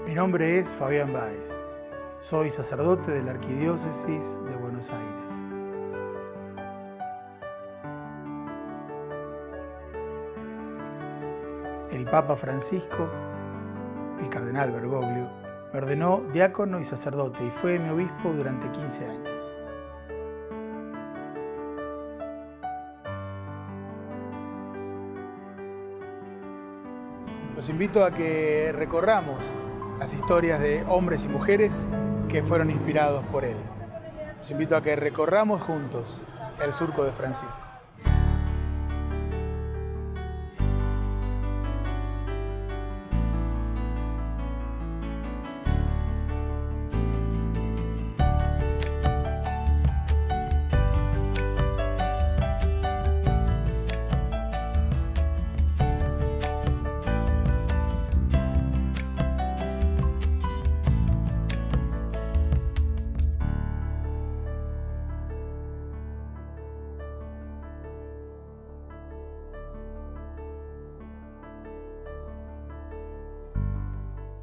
Mi nombre es Fabián Báez. Soy sacerdote de la Arquidiócesis de Buenos Aires. El Papa Francisco, el cardenal Bergoglio, me ordenó diácono y sacerdote y fue mi obispo durante 15 años. Los invito a que recorramos las historias de hombres y mujeres que fueron inspirados por él. Los invito a que recorramos juntos el surco de Francisco.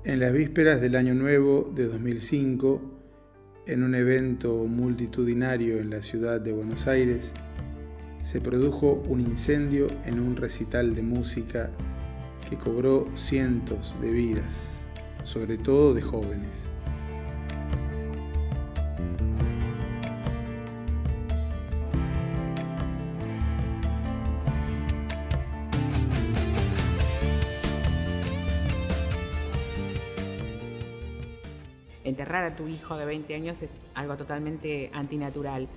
En las vísperas del Año Nuevo de 2005, en un evento multitudinario en la ciudad de Buenos Aires, se produjo un incendio en un recital de música que cobró cientos de vidas, sobre todo de jóvenes. Enterrar a tu hijo de 20 años es algo totalmente antinatural.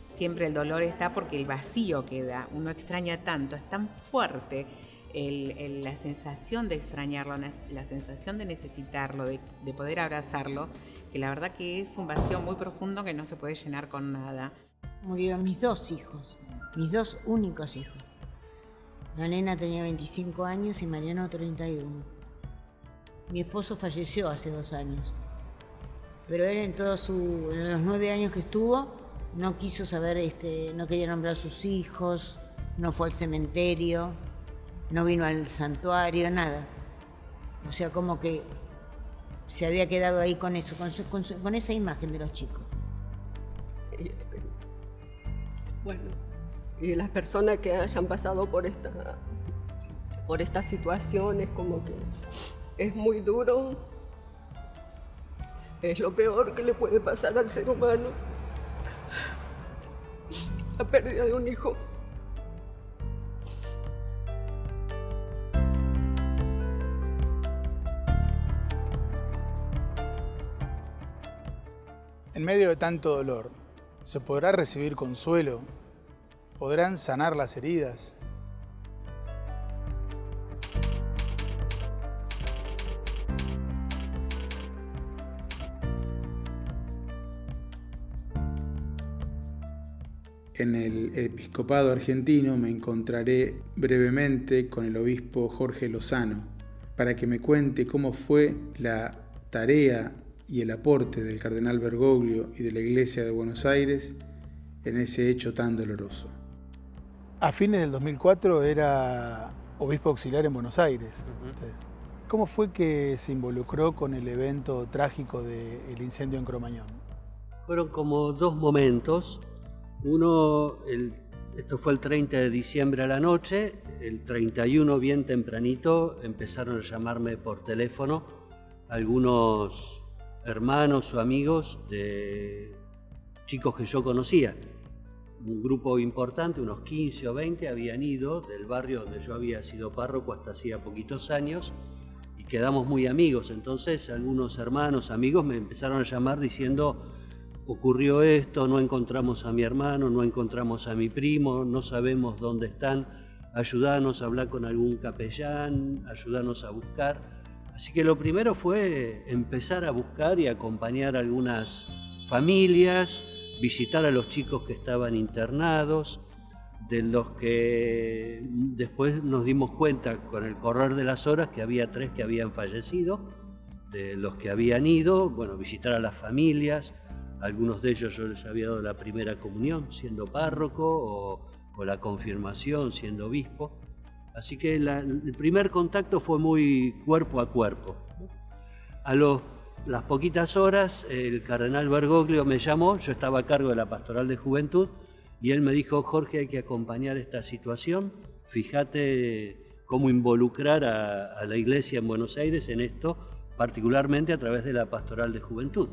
Siempre el dolor está porque el vacío queda. Uno extraña tanto, es tan fuerte la sensación de extrañarlo, la sensación de necesitarlo, de poder abrazarlo, que la verdad que es un vacío muy profundo que no se puede llenar con nada. Murieron mis dos hijos, mis dos únicos hijos. La nena tenía 25 años y Mariano 31. Mi esposo falleció hace 2 años. Pero él en los 9 años que estuvo, no quiso saber, no quería nombrar a sus hijos, no fue al cementerio, no vino al santuario, nada. O sea, como que se había quedado ahí con eso, con esa imagen de los chicos. Bueno, y las personas que hayan pasado por esta situación, es como que es muy duro. Es lo peor que le puede pasar al ser humano, la pérdida de un hijo. En medio de tanto dolor, ¿se podrá recibir consuelo? ¿Podrán sanar las heridas? En el episcopado argentino me encontraré brevemente con el obispo Jorge Lozano para que me cuente cómo fue la tarea y el aporte del cardenal Bergoglio y de la Iglesia de Buenos Aires en ese hecho tan doloroso. A fines del 2004 era obispo auxiliar en Buenos Aires. ¿Cómo fue que se involucró con el evento trágico del incendio en Cromañón? Fueron como 2 momentos. Uno, esto fue el 30 de diciembre a la noche, el 31 bien tempranito empezaron a llamarme por teléfono algunos hermanos o amigos de chicos que yo conocía. Un grupo importante, unos 15 o 20, habían ido del barrio donde yo había sido párroco hasta hacía poquitos años y quedamos muy amigos. Entonces algunos hermanos, amigos me empezaron a llamar diciendo: ocurrió esto, no encontramos a mi hermano, no encontramos a mi primo, no sabemos dónde están, ayúdanos a hablar con algún capellán, ayúdanos a buscar. Así que lo primero fue empezar a buscar y acompañar a algunas familias, visitar a los chicos que estaban internados, de los que después nos dimos cuenta con el correr de las horas que había 3 que habían fallecido, de los que habían ido, bueno, visitar a las familias. Algunos de ellos yo les había dado la primera comunión siendo párroco o la confirmación siendo obispo. Así que el primer contacto fue muy cuerpo a cuerpo. Las poquitas horas, el cardenal Bergoglio me llamó, yo estaba a cargo de la Pastoral de Juventud, y él me dijo: Jorge, hay que acompañar esta situación, fíjate cómo involucrar a la Iglesia en Buenos Aires en esto, particularmente a través de la Pastoral de Juventud.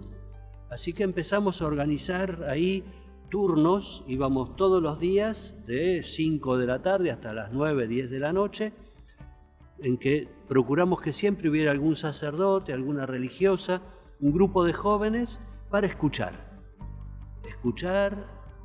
Así que empezamos a organizar ahí turnos, íbamos todos los días de 5 de la tarde hasta las 9, 10 de la noche, en que procuramos que siempre hubiera algún sacerdote, alguna religiosa, un grupo de jóvenes para escuchar,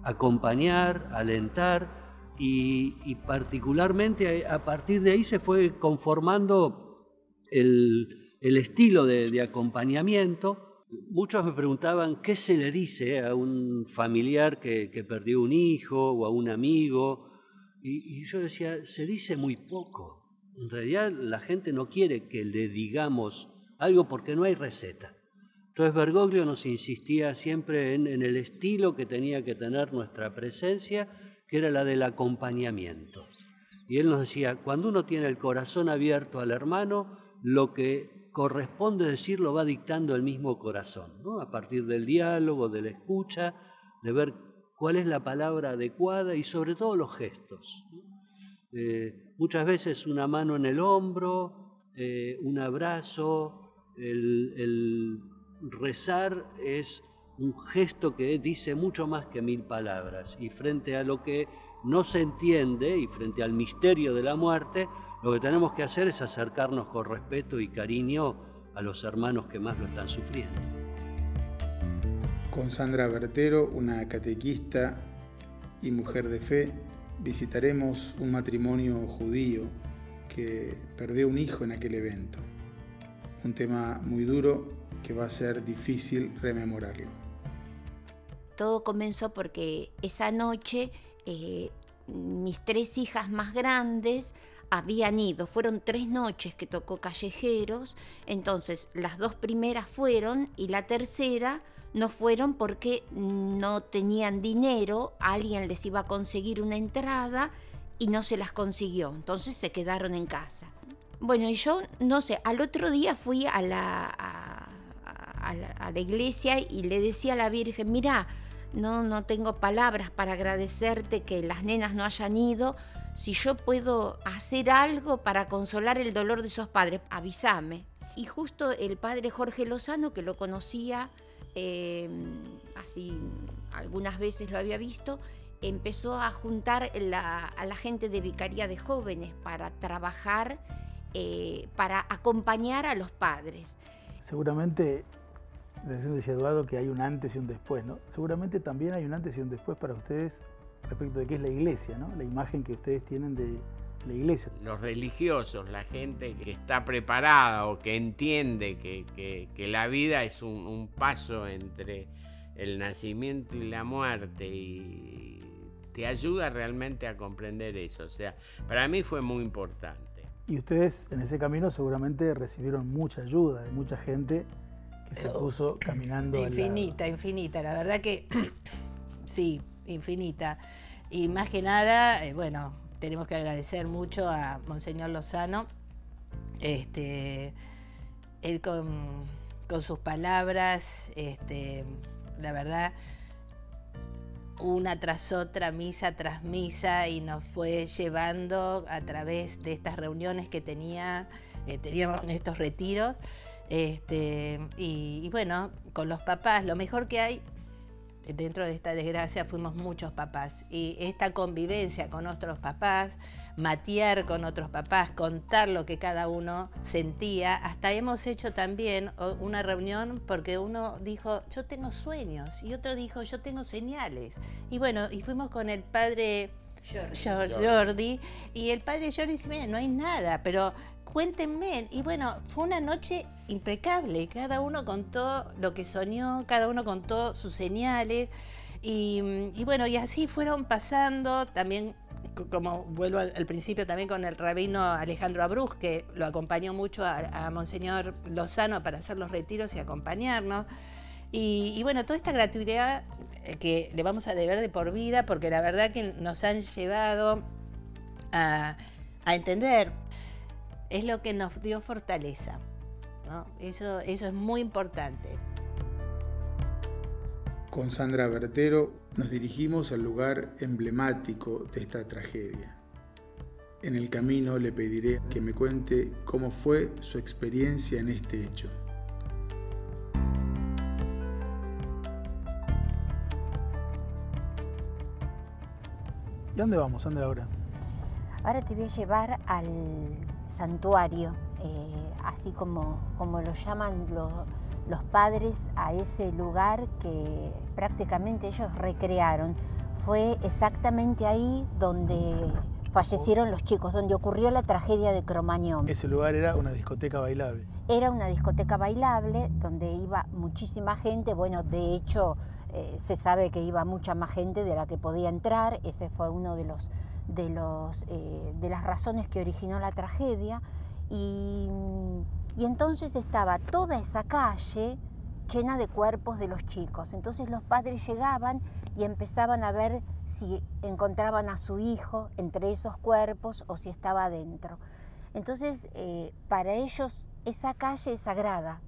acompañar, alentar, y particularmente a partir de ahí se fue conformando el estilo de acompañamiento. Muchos me preguntaban qué se le dice a un familiar que perdió un hijo o a un amigo, y yo decía, se dice muy poco. En realidad la gente no quiere que le digamos algo porque no hay receta. Entonces Bergoglio nos insistía siempre en el estilo que tenía que tener nuestra presencia, que era la del acompañamiento. Y él nos decía, cuando uno tiene el corazón abierto al hermano, lo que corresponde decir lo va dictando el mismo corazón, ¿no? A partir del diálogo, de la escucha, de ver cuál es la palabra adecuada y sobre todo los gestos. Muchas veces una mano en el hombro, un abrazo, el rezar es un gesto que dice mucho más que 1000 palabras, y frente a lo que no se entiende y frente al misterio de la muerte, lo que tenemos que hacer es acercarnos con respeto y cariño a los hermanos que más lo están sufriendo. Con Sandra Bertero, una catequista y mujer de fe, visitaremos un matrimonio judío que perdió un hijo en aquel evento. Un tema muy duro que va a ser difícil rememorarlo. Todo comenzó porque esa noche mis 3 hijas más grandes habían ido. Fueron 3 noches que tocó Callejeros, entonces las 2 primeras fueron y la tercera no fueron porque no tenían dinero, alguien les iba a conseguir una entrada y no se las consiguió, entonces se quedaron en casa. Bueno, y yo, no sé, al otro día fui a la iglesia y le decía a la Virgen, mirá, no tengo palabras para agradecerte que las nenas no hayan ido, si yo puedo hacer algo para consolar el dolor de esos padres, avísame. Y justo el padre Jorge Lozano, que lo conocía, así algunas veces lo había visto, empezó a juntar a la gente de Vicaría de Jóvenes para trabajar, para acompañar a los padres. Seguramente, decía Eduardo que hay un antes y un después, ¿no? Seguramente también hay un antes y un después para ustedes respecto de qué es la iglesia, ¿no? La imagen que ustedes tienen de la iglesia. Los religiosos, la gente que está preparada o que entiende que la vida es un paso entre el nacimiento y la muerte, y te ayuda realmente a comprender eso. O sea, para mí fue muy importante. Y ustedes en ese camino seguramente recibieron mucha ayuda de mucha gente que se puso caminando. Infinita. La verdad que sí, infinita. Y más que nada, bueno, tenemos que agradecer mucho a Monseñor Lozano. Él con sus palabras, la verdad, una tras otra, misa tras misa, y nos fue llevando a través de estas reuniones que teníamos en estos retiros. Y bueno, con los papás, lo mejor que hay dentro de esta desgracia, fuimos muchos papás, y esta convivencia con otros papás, matear con otros papás, contar lo que cada uno sentía. Hasta hemos hecho también una reunión porque uno dijo, yo tengo sueños, y otro dijo, yo tengo señales. Y bueno, y fuimos con el padre Jordi, y el padre Jordi dice, mira, no hay nada, pero cuéntenme. Y bueno, fue una noche impecable, cada uno contó lo que soñó, cada uno contó sus señales, y bueno, y así fueron pasando. También, como vuelvo al principio, también con el rabino Alejandro Abruz, que lo acompañó mucho a Monseñor Lozano para hacer los retiros y acompañarnos. Y bueno, toda esta gratuidad que le vamos a deber de por vida, porque la verdad que nos han llevado a entender, es lo que nos dio fortaleza. ¿no? Eso es muy importante. Con Sandra Bertero nos dirigimos al lugar emblemático de esta tragedia. En el camino le pediré que me cuente cómo fue su experiencia en este hecho. ¿Y a dónde vamos, Sandra, ahora? Ahora te voy a llevar al santuario, así como lo llaman los padres a ese lugar que prácticamente ellos recrearon. Fue exactamente ahí donde fallecieron los chicos, donde ocurrió la tragedia de Cromañón. Ese lugar era una discoteca bailable. Era una discoteca bailable donde iba muchísima gente. Bueno, de hecho, se sabe que iba mucha más gente de la que podía entrar. Ese fue uno de las razones que originó la tragedia. Y entonces estaba toda esa calle llena de cuerpos de los chicos. Entonces los padres llegaban y empezaban a ver si encontraban a su hijo entre esos cuerpos o si estaba adentro. Entonces, para ellos esa calle es sagrada.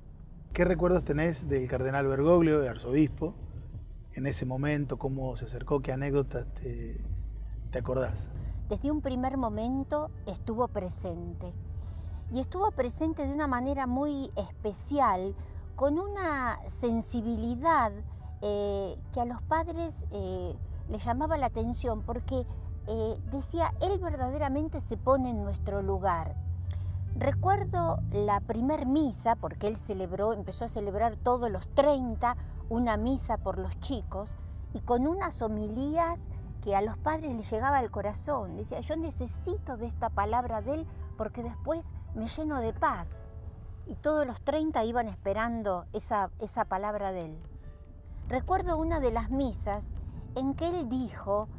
¿Qué recuerdos tenés del cardenal Bergoglio, el arzobispo, en ese momento? ¿Cómo se acercó? ¿Qué anécdotas te acordás? Desde un primer momento estuvo presente. Y estuvo presente de una manera muy especial, con una sensibilidad que a los padres les llamaba la atención, porque decía, él verdaderamente se pone en nuestro lugar. Recuerdo la primer misa, porque él empezó a celebrar todos los 30, una misa por los chicos, y con unas homilías que a los padres les llegaba al corazón. Decía, yo necesito de esta palabra de él, porque después me lleno de paz. Y todos los 30 iban esperando esa palabra de él. Recuerdo una de las misas en que él dijo,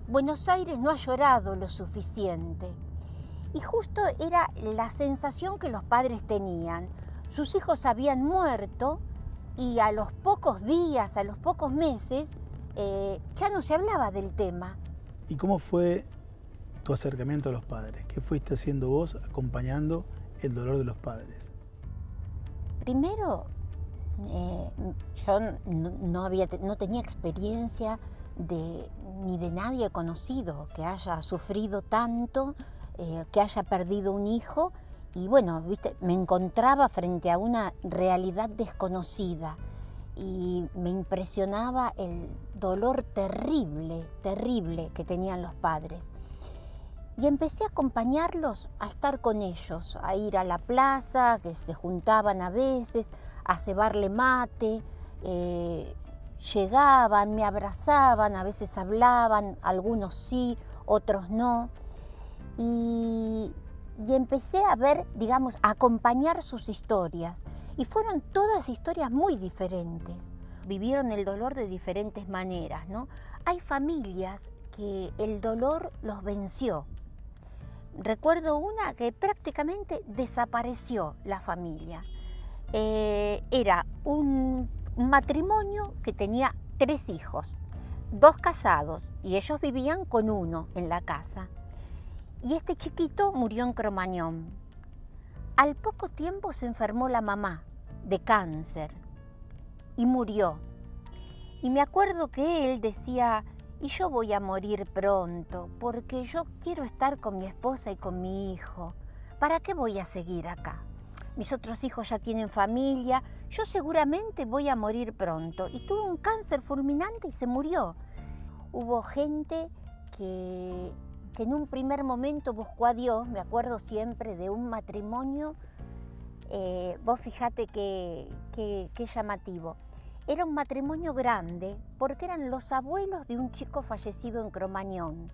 Buenos Aires no ha llorado lo suficiente. Y justo era la sensación que los padres tenían. Sus hijos habían muerto y a los pocos días, a los pocos meses, ya no se hablaba del tema. ¿Y cómo fue tu acercamiento a los padres? ¿Qué fuiste haciendo vos acompañando el dolor de los padres? Primero, yo no tenía experiencia ni de nadie conocido que haya sufrido tanto, que haya perdido un hijo. Y bueno, ¿viste? Me encontraba frente a una realidad desconocida y me impresionaba el dolor terrible que tenían los padres. Y empecé a acompañarlos, a estar con ellos, a ir a la plaza, que se juntaban a veces, a cebarle mate. Llegaban, me abrazaban, a veces hablaban, algunos sí, otros no. Y empecé a ver, digamos, a acompañar sus historias. Y fueron todas historias muy diferentes. Vivieron el dolor de diferentes maneras, ¿no? Hay familias que el dolor los venció. Recuerdo una que prácticamente desapareció la familia. Era un matrimonio que tenía 3 hijos, 2 casados, y ellos vivían con uno en la casa. Y este chiquito murió en Cromañón. Al poco tiempo se enfermó la mamá de cáncer y murió. Y me acuerdo que él decía, y yo voy a morir pronto, porque yo quiero estar con mi esposa y con mi hijo. ¿Para qué voy a seguir acá? Mis otros hijos ya tienen familia, yo seguramente voy a morir pronto. Y tuvo un cáncer fulminante y se murió. Hubo gente que en un primer momento buscó a Dios. Me acuerdo siempre de un matrimonio, vos fijate qué llamativo. Era un matrimonio grande porque eran los abuelos de un chico fallecido en Cromañón,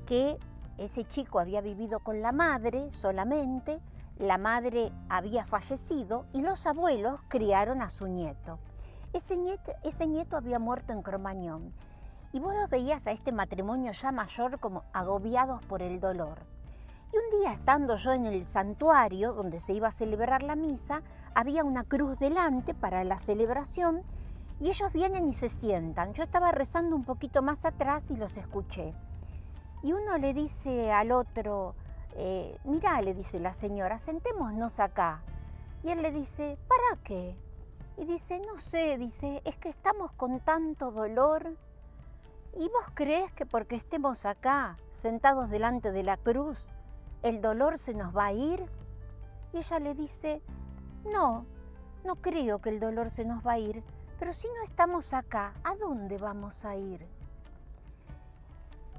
que ese chico había vivido con la madre solamente, la madre había fallecido y los abuelos criaron a su nieto. Ese nieto había muerto en Cromañón. Y vos los veías a este matrimonio ya mayor como agobiados por el dolor. Y un día, estando yo en el santuario donde se iba a celebrar la misa, había una cruz delante para la celebración y ellos vienen y se sientan. Yo estaba rezando un poquito más atrás y los escuché. Y uno le dice al otro, mirá, le dice la señora, sentémonos acá. Y él le dice, ¿para qué? Y dice, no sé, dice, es que estamos con tanto dolor. ¿Y vos creés que porque estemos acá, sentados delante de la cruz, el dolor se nos va a ir? Y ella le dice, no, no creo que el dolor se nos va a ir, pero si no estamos acá, ¿a dónde vamos a ir?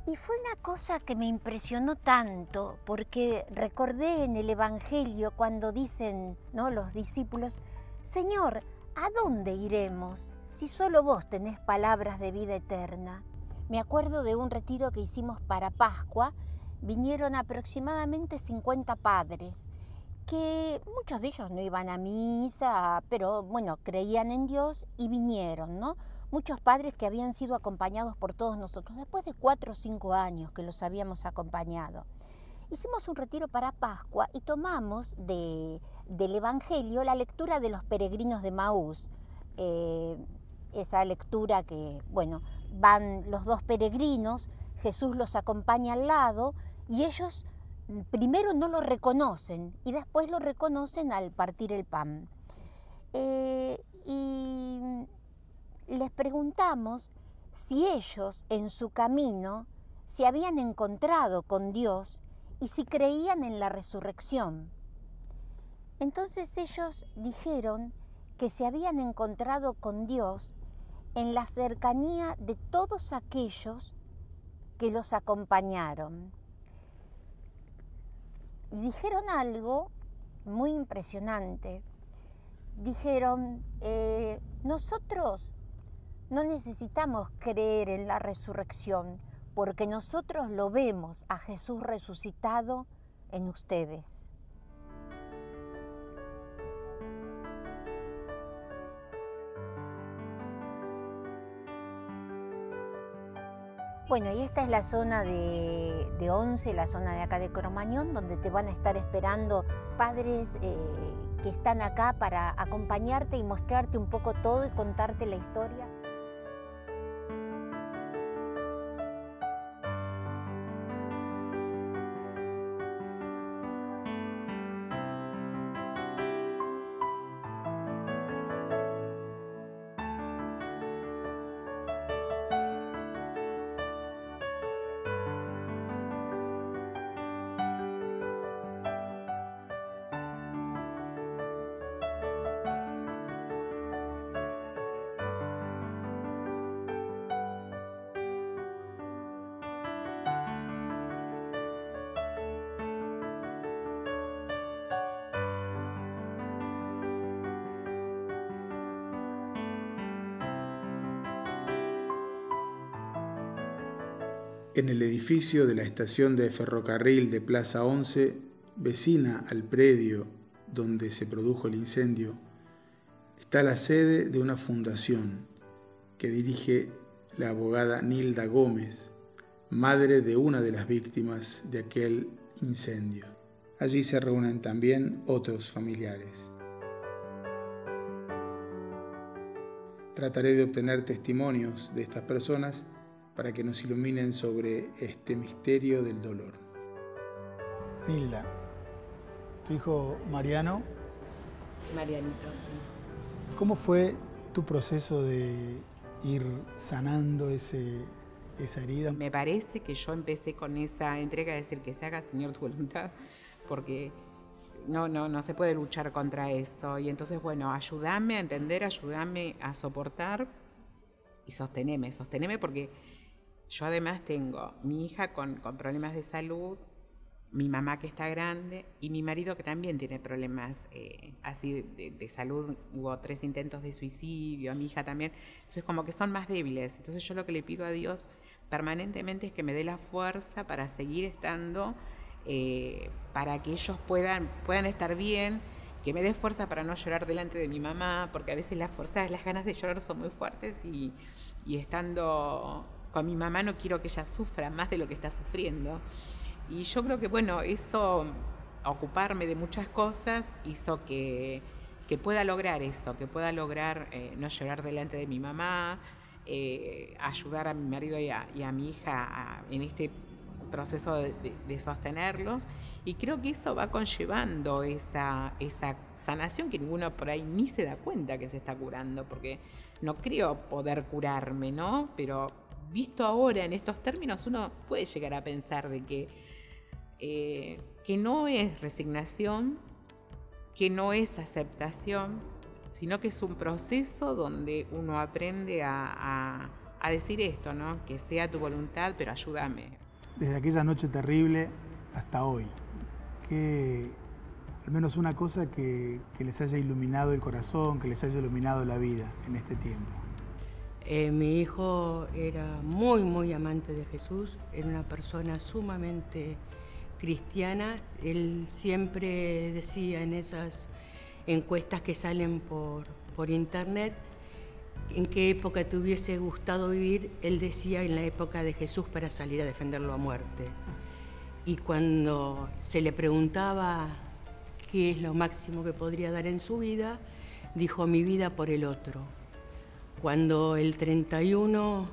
Y fue una cosa que me impresionó tanto, porque recordé en el Evangelio cuando dicen, ¿no?, los discípulos, Señor, ¿a dónde iremos si solo vos tenés palabras de vida eterna? Me acuerdo de un retiro que hicimos para Pascua, vinieron aproximadamente 50 padres, que muchos de ellos no iban a misa, pero bueno, creían en Dios y vinieron, ¿no? Muchos padres que habían sido acompañados por todos nosotros, después de 4 o 5 años que los habíamos acompañado. Hicimos un retiro para Pascua y tomamos del Evangelio la lectura de los peregrinos de Maús. Esa lectura que, bueno, van los 2 peregrinos, Jesús los acompaña al lado y ellos primero no lo reconocen y después lo reconocen al partir el pan. Y les preguntamos si ellos en su camino se habían encontrado con Dios y si creían en la resurrección. Entonces ellos dijeron que se habían encontrado con Dios en la cercanía de todos aquellos que los acompañaron. Y dijeron algo muy impresionante. Dijeron, nosotros no necesitamos creer en la resurrección, porque nosotros lo vemos a Jesús resucitado en ustedes. Bueno, y esta es la zona de Once, la zona de acá de Cromañón, donde te van a estar esperando padres que están acá para acompañarte y mostrarte un poco todo y contarte la historia. En el edificio de la estación de ferrocarril de Plaza 11, vecina al predio donde se produjo el incendio, está la sede de una fundación que dirige la abogada Nilda Gómez, madre de una de las víctimas de aquel incendio. Allí se reúnen también otros familiares. Trataré de obtener testimonios de estas personas para que nos iluminen sobre este misterio del dolor. Nilda, tu hijo Mariano. Marianito, sí. ¿Cómo fue tu proceso de ir sanando esa herida? Me parece que yo empecé con esa entrega de decir que se haga, Señor, tu voluntad, porque no se puede luchar contra eso. Y entonces, bueno, ayúdame a entender, ayúdame a soportar y sosteneme porque yo además tengo mi hija con problemas de salud, mi mamá que está grande y mi marido que también tiene problemas así de salud. Hubo 3 intentos de suicidio, mi hija también. Entonces como que son más débiles. Entonces yo lo que le pido a Dios permanentemente es que me dé la fuerza para seguir estando, para que ellos puedan estar bien, que me dé fuerza para no llorar delante de mi mamá, porque a veces las ganas de llorar son muy fuertes y estando con mi mamá no quiero que ella sufra más de lo que está sufriendo. Y yo creo que, bueno, eso, ocuparme de muchas cosas, hizo que pueda lograr eso, que pueda lograr no llorar delante de mi mamá, ayudar a mi marido y a mi hija en este proceso de sostenerlos, y creo que eso va conllevando esa sanación que ninguno por ahí ni se da cuenta que se está curando, porque no creo poder curarme, ¿no? Pero visto ahora en estos términos, uno puede llegar a pensar de que no es resignación, que no es aceptación, sino que es un proceso donde uno aprende a decir esto, ¿no? Que sea tu voluntad, pero ayúdame. Desde aquella noche terrible hasta hoy, ¿qué, al menos una cosa que les haya iluminado el corazón, que les haya iluminado la vida en este tiempo? Mi hijo era muy, muy amante de Jesús, era una persona sumamente cristiana. Él siempre decía en esas encuestas que salen por internet, en qué época te hubiese gustado vivir. Él decía en la época de Jesús para salir a defenderlo a muerte. Y cuando se le preguntaba qué es lo máximo que podría dar en su vida, dijo: mi vida por el otro. Cuando el 31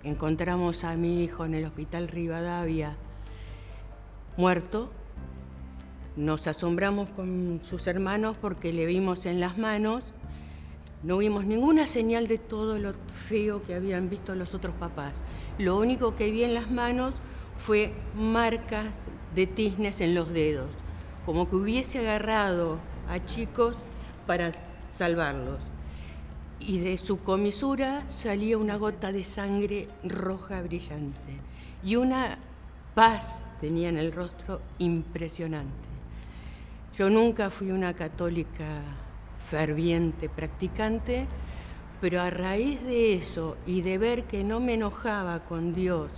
encontramos a mi hijo en el hospital Rivadavia muerto, nos asombramos con sus hermanos porque le vimos en las manos, no vimos ninguna señal de todo lo feo que habían visto los otros papás. Lo único que vi en las manos fue marcas de tiznes en los dedos, como que hubiese agarrado a chicos para salvarlos. Y de su comisura salía una gota de sangre roja brillante y una paz tenía en el rostro impresionante. Yo nunca fui una católica ferviente, practicante, pero a raíz de eso y de ver que no me enojaba con Dios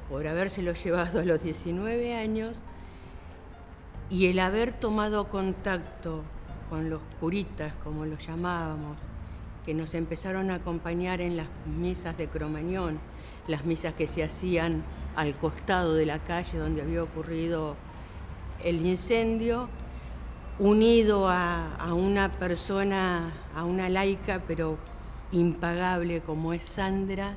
por habérselo llevado a los 19 años y el haber tomado contacto con los curitas, como los llamábamos, que nos empezaron a acompañar en las misas de Cromañón, las misas que se hacían al costado de la calle donde había ocurrido el incendio, unido a una persona, a una laica, pero impagable como es Sandra,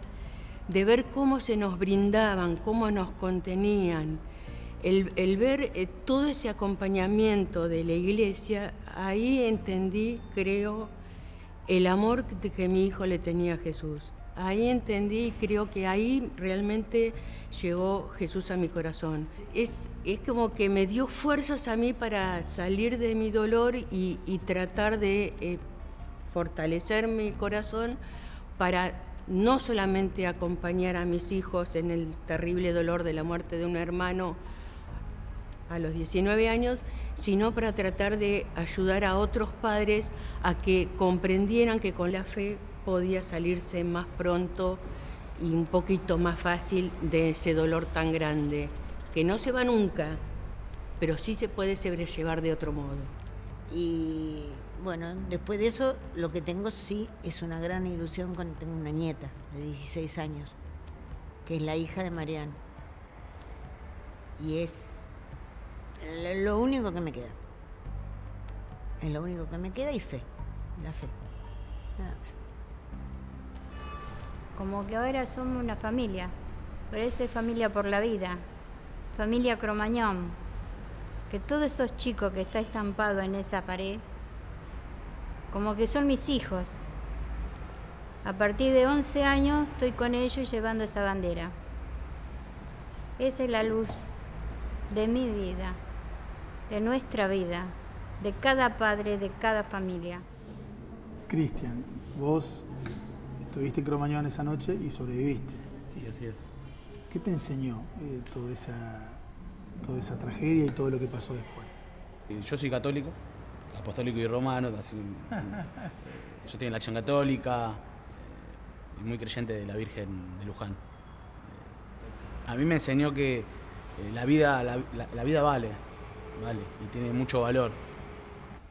de ver cómo se nos brindaban, cómo nos contenían, el ver todo ese acompañamiento de la iglesia, ahí entendí, creo, el amor que mi hijo le tenía a Jesús. Ahí entendí y creo que ahí realmente llegó Jesús a mi corazón. Es como que me dio fuerzas a mí para salir de mi dolor y tratar de fortalecer mi corazón para no solamente acompañar a mis hijos en el terrible dolor de la muerte de un hermano a los 19 años, sino para tratar de ayudar a otros padres a que comprendieran que con la fe podía salirse más pronto y un poquito más fácil de ese dolor tan grande, que no se va nunca, pero sí se puede sobrellevar de otro modo. Y bueno, después de eso, lo que tengo sí es una gran ilusión cuando tengo una nieta de 16 años, que es la hija de Mariano. Y es lo único que me queda. Es lo único que me queda y fe, la fe, nada más. Como que ahora somos una familia, pero eso es familia por la vida, familia Cromañón, que todos esos chicos que está estampado en esa pared, como que son mis hijos. A partir de 11 años estoy con ellos llevando esa bandera. Esa es la luz de mi vida, de nuestra vida, de cada padre, de cada familia. Cristian, vos estuviste en Cromañón esa noche y sobreviviste. Sí, así es. ¿Qué te enseñó toda esa tragedia y todo lo que pasó después? Yo soy católico, apostólico y romano, yo estoy en la Acción Católica y muy creyente de la Virgen de Luján. A mí me enseñó que la vida vale y tiene mucho valor.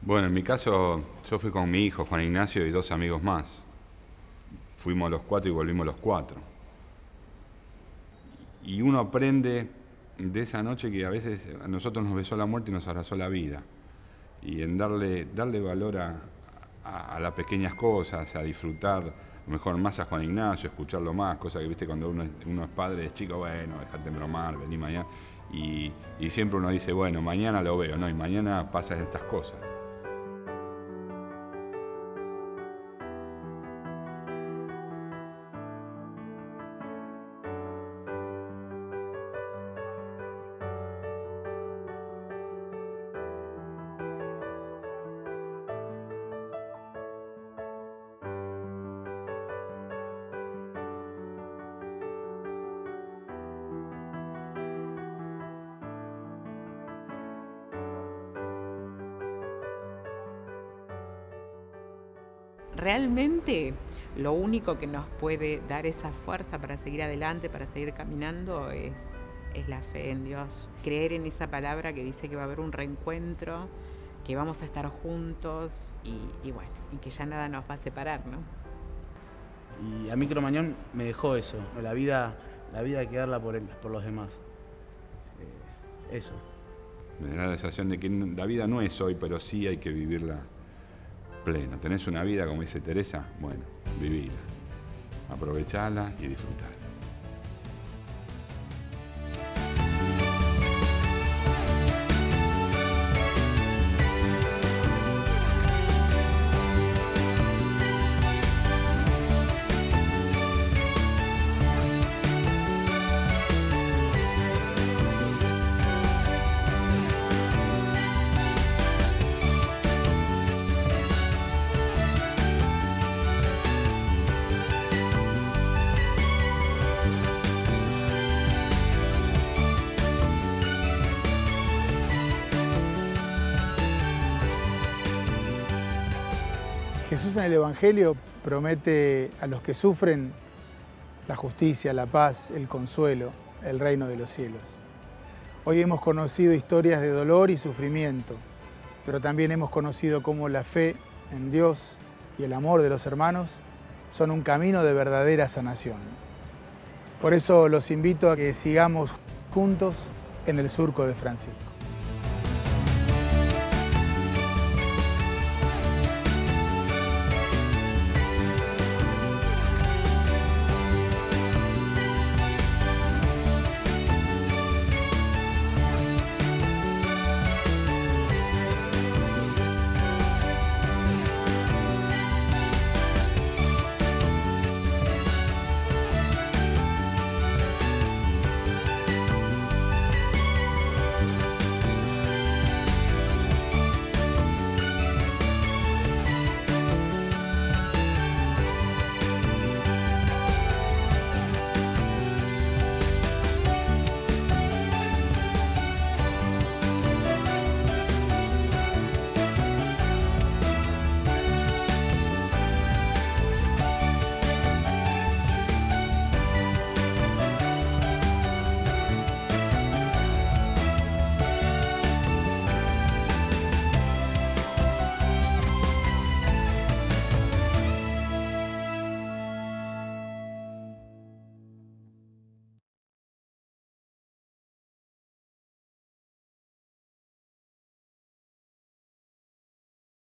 Bueno, en mi caso yo fui con mi hijo Juan Ignacio y 2 amigos más. Fuimos los 4 y volvimos los 4. Y uno aprende de esa noche que a veces a nosotros nos besó la muerte y nos abrazó la vida. Y en darle valor a las pequeñas cosas, a disfrutar, lo mejor más a Juan Ignacio, escucharlo más, cosa que viste cuando uno es padre, es chico, bueno, dejate bromar, vení mañana. Y siempre uno dice, bueno, mañana lo veo, ¿no? Y mañana pasan estas cosas. Realmente lo único que nos puede dar esa fuerza para seguir adelante, para seguir caminando, es la fe en Dios. Creer en esa palabra que dice que va a haber un reencuentro, que vamos a estar juntos y bueno, y que ya nada nos va a separar, ¿no? Y a mí Cromañón me dejó eso, ¿no? La vida hay que darla por los demás. Eso. Me da la sensación de que la vida no es hoy, pero sí hay que vivirla plena. ¿Tenés una vida, como dice Teresa? Bueno, vivila, aprovechala y disfrutala. Jesús en el Evangelio promete a los que sufren la justicia, la paz, el consuelo, el reino de los cielos. Hoy hemos conocido historias de dolor y sufrimiento, pero también hemos conocido cómo la fe en Dios y el amor de los hermanos son un camino de verdadera sanación. Por eso los invito a que sigamos juntos en el surco de Francisco.